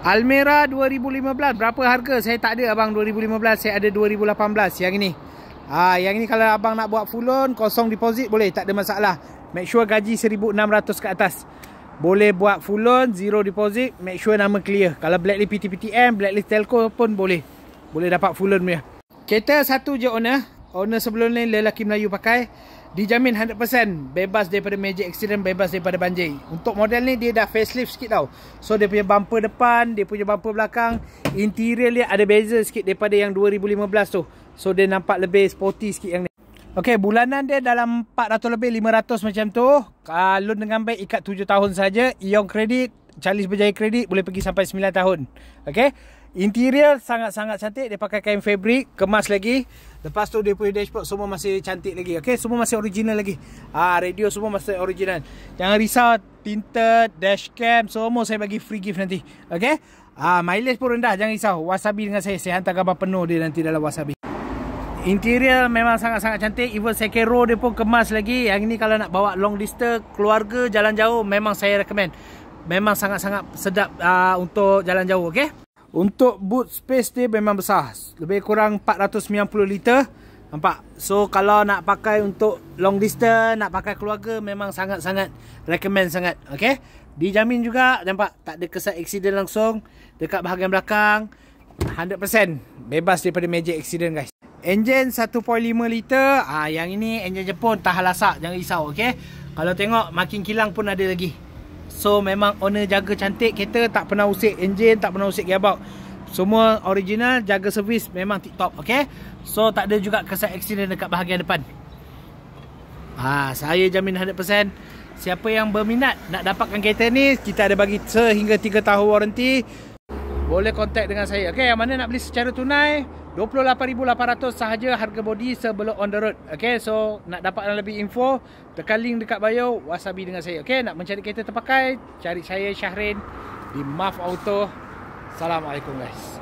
Almera 2015. Berapa harga? Saya tak ada abang 2015. Saya ada 2018 yang ini. Yang ini kalau abang nak buat full loan, kosong deposit boleh, tak ada masalah. Make sure gaji 1,600 ke atas. Boleh buat full loan, zero deposit, make sure nama clear. Kalau blacklist PTPTM, blacklist telco pun boleh. Boleh dapat full loan punya. Kereta satu je owner. Owner sebelum ni lelaki Melayu pakai. Dijamin 100% bebas daripada major accident, bebas daripada banjir. Untuk model ni dia dah facelift sikit tau. So dia punya bumper depan, dia punya bumper belakang, interior dia ada beza sikit daripada yang 2015 tu. So dia nampak lebih sporty sikit yang ni. Okey, bulanan dia dalam 400 lebih, 500 macam tu. Loan dengan bank ikat 7 tahun saja. Ion kredit, Charles Berjaya kredit boleh pergi sampai 9 tahun. Okey. Interior sangat-sangat cantik. Dia pakai kain fabric, kemas lagi. Lepas tu dia punya dashboard semua masih cantik lagi. Okey, semua masih original lagi. Radio semua masih original. Jangan risau, tinted, dashcam semua saya bagi free gift nanti. Okey. Mileage pun rendah, jangan risau. Wasabi dengan saya hantar gambar penuh dia nanti dalam Wasabi. Interior memang sangat-sangat cantik. Even second row dia pun kemas lagi. Yang ni kalau nak bawa long distance, keluarga, jalan jauh, memang saya recommend. Memang sangat-sangat sedap untuk jalan jauh. Okey. Untuk boot space dia memang besar. Lebih kurang 490 liter. Nampak? So kalau nak pakai untuk long distance, nak pakai keluarga, memang sangat-sangat recommend sangat. Okey. Dijamin juga, nampak? Tak ada kesan accident langsung. Dekat bahagian belakang 100% bebas daripada major accident guys. Enjin 1.5 liter. Yang ini enjin Jepun, tahan lasak, jangan risau. Okey. Kalau tengok makin kilang pun ada lagi. So memang owner jaga cantik kereta, tak pernah usik enjin, tak pernah usik gearbox. Semua original, jaga servis memang tip top. Okey. So tak ada juga kesan accident dekat bahagian depan. Saya jamin 100%. Siapa yang berminat nak dapatkan kereta ni, kita ada bagi sehingga 3 tahun warranty. Boleh contact dengan saya. Okey, yang mana nak beli secara tunai, 28,800 sahaja harga body sebelum on the road. Okey, so nak dapatkan lebih info, tekan link dekat bio, Wasabi dengan saya. Okey, nak mencari kereta terpakai, cari saya Syahrin di MAF Auto. Assalamualaikum guys.